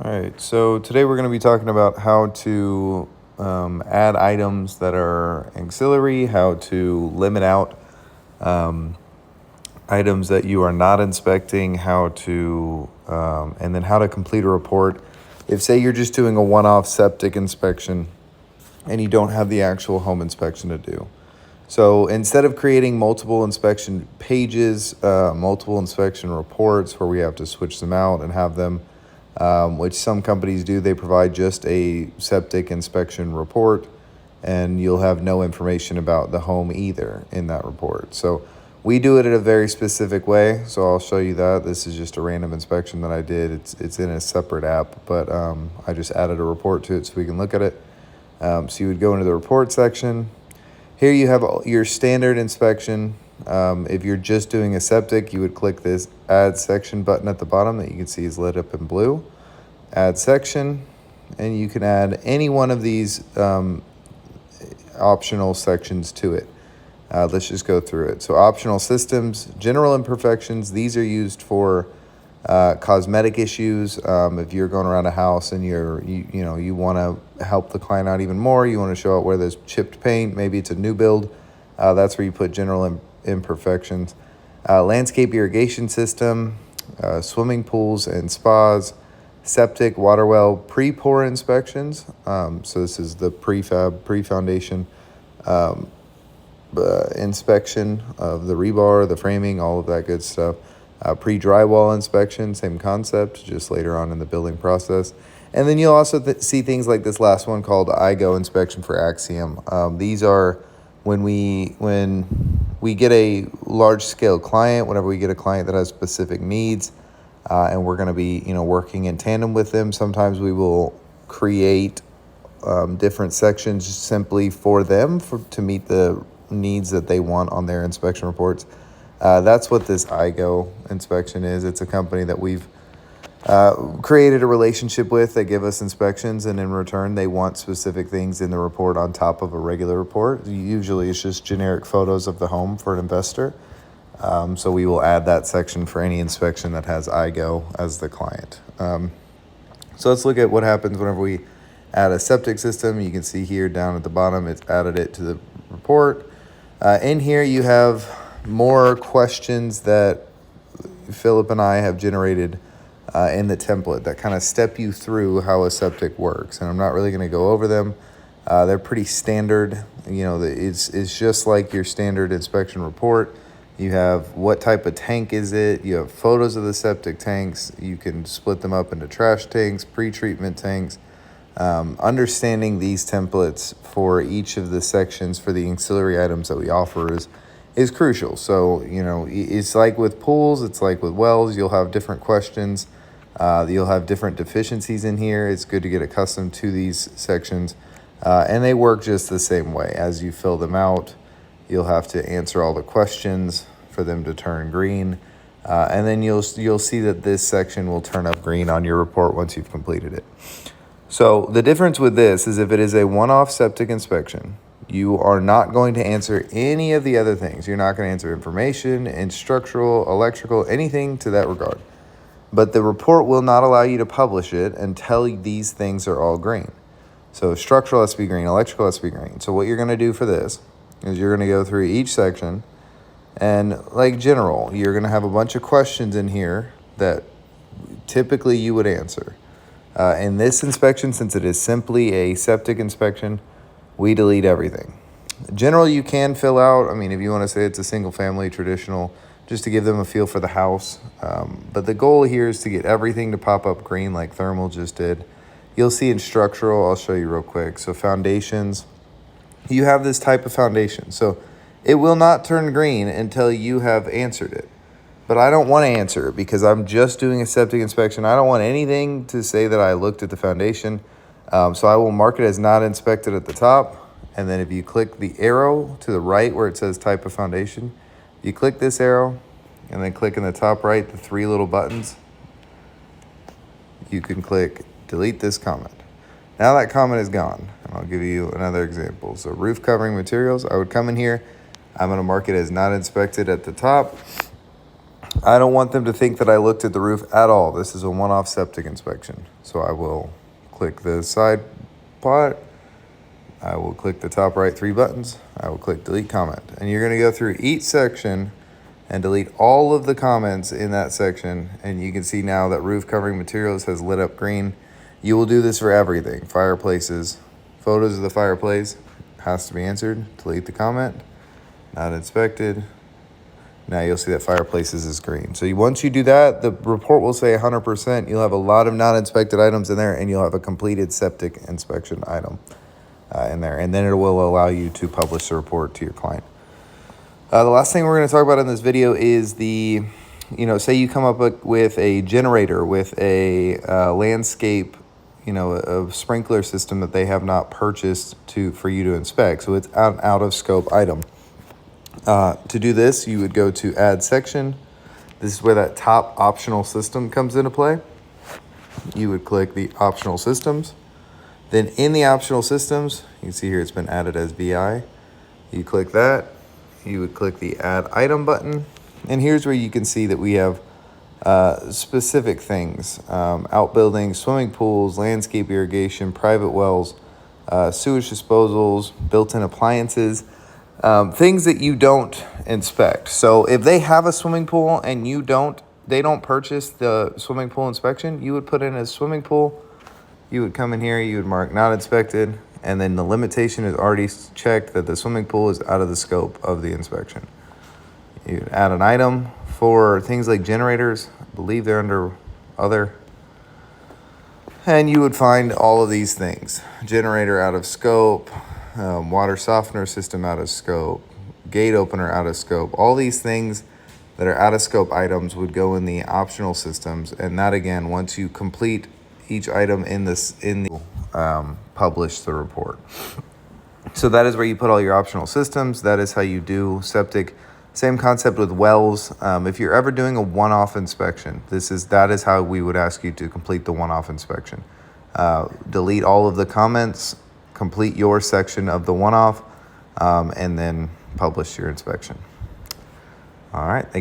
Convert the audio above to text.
All right, so today we're going to be talking about how to add items that are auxiliary, how to limit out items that you are not inspecting, and then how to complete a report. If, say, you're just doing a one-off septic inspection and you don't have the actual home inspection to do. So instead of creating multiple inspection pages, multiple inspection reports where we have to switch them out and have them, which some companies do, they provide just a septic inspection report and you'll have no information about the home either in that report. So we do it in a very specific way. So I'll show you that. This is just a random inspection that I did. It's in a separate app, but I just added a report to it so we can look at it. So you would go into the report section. Here you have your standard inspection. If you're just doing a septic, you would click this Add Section button at the bottom that you can see is lit up in blue. Add Section, and you can add any one of these optional sections to it. Let's just go through it. So optional systems, general imperfections. These are used for cosmetic issues. If you're going around a house and you want to help the client out even more, you want to show out where there's chipped paint, maybe it's a new build, that's where you put general imperfections. Landscape irrigation system, swimming pools and spas, septic, water well, pre-pour inspections. So this is the pre-foundation inspection of the rebar, the framing, all of that good stuff. Pre-drywall inspection, same concept, just later on in the building process. And then you'll also see things like this last one called IGO inspection for Axiom. These are when we get a large-scale client, whenever we get a client that has specific needs, and we're going to be working in tandem with them. Sometimes we will create different sections simply for them to meet the needs that they want on their inspection reports. That's what this IGO inspection is. It's a company that we've created a relationship with. They give us inspections, and in return, they want specific things in the report on top of a regular report. Usually, it's just generic photos of the home for an investor. So we will add that section for any inspection that has IGO as the client. So let's look at what happens whenever we add a septic system. You can see here down at the bottom, it's added it to the report. In here, you have more questions that Philip and I have generated in the template that kind of step you through how a septic works. And I'm not really going to go over them. They're pretty standard. It's just like your standard inspection report. You have what type of tank is it. You have photos of the septic tanks. You can split them up into trash tanks, pre-treatment tanks. Understanding these templates for each of the sections for the auxiliary items that we offer is crucial. So, it's like with pools, it's like with wells, you'll have different questions. You'll have different deficiencies in here. It's good to get accustomed to these sections. And they work just the same way. As you fill them out, you'll have to answer all the questions for them to turn green. And then you'll see that this section will turn up green on your report once you've completed it. So the difference with this is if it is a one-off septic inspection, you are not going to answer any of the other things. You're not going to answer information, structural, electrical, anything to that regard. But the report will not allow you to publish it until these things are all green. So structural has to be green, electrical has to be green. So what you're going to do for this is you're going to go through each section, and like general, you're going to have a bunch of questions in here that typically you would answer. In this inspection, since it is simply a septic inspection, we delete everything. General, you can fill out. If you want to say it's a single family traditional, just to give them a feel for the house. But the goal here is to get everything to pop up green like thermal just did. You'll see in structural, I'll show you real quick. So foundations, you have this type of foundation. So it will not turn green until you have answered it. But I don't want to answer it because I'm just doing a septic inspection. I don't want anything to say that I looked at the foundation. So I will mark it as not inspected at the top. And then if you click the arrow to the right where it says type of foundation, you click this arrow and then click in the top right, the three little buttons. You can click delete this comment. Now that comment is gone. And I'll give you another example. So roof covering materials, I would come in here. I'm going to mark it as not inspected at the top. I don't want them to think that I looked at the roof at all. This is a one-off septic inspection. So I will click the side part. I will click the top right 3 buttons. I will click delete comment. And you're gonna go through each section and delete all of the comments in that section. And you can see now that roof covering materials has lit up green. You will do this for everything. Fireplaces, photos of the fireplace has to be answered. Delete the comment, not inspected. Now you'll see that fireplaces is green. So once you do that, the report will say 100%. You'll have a lot of not inspected items in there, and you'll have a completed septic inspection item in there. And then it will allow you to publish the report to your client. The last thing we're going to talk about in this video is say you come up with a generator with a landscape, a sprinkler system that they have not purchased for you to inspect. So it's an out of scope item. To do this, you would go to add section. This is where that top optional system comes into play. You would click the optional systems. Then in the optional systems, you can see here it's been added as VI. You click that. You would click the add item button. And here's where you can see that we have specific things: outbuildings, swimming pools, landscape irrigation, private wells, sewage disposals, built-in appliances, things that you don't inspect. So if they have a swimming pool and they don't purchase the swimming pool inspection, you would put in a swimming pool. You would come in here, you would mark not inspected, and then the limitation is already checked that the swimming pool is out of the scope of the inspection. You would add an item for things like generators. I believe they're under other. And you would find all of these things: generator out of scope, water softener system out of scope, gate opener out of scope. All these things that are out of scope items would go in the optional systems. And that, again, once you complete each item publish the report. So that is where you put all your optional systems. That is how you do septic. Same concept with wells. If you're ever doing a one-off inspection, that is how we would ask you to complete the one-off inspection. Delete all of the comments, complete your section of the one-off, and then publish your inspection. All right, thank you.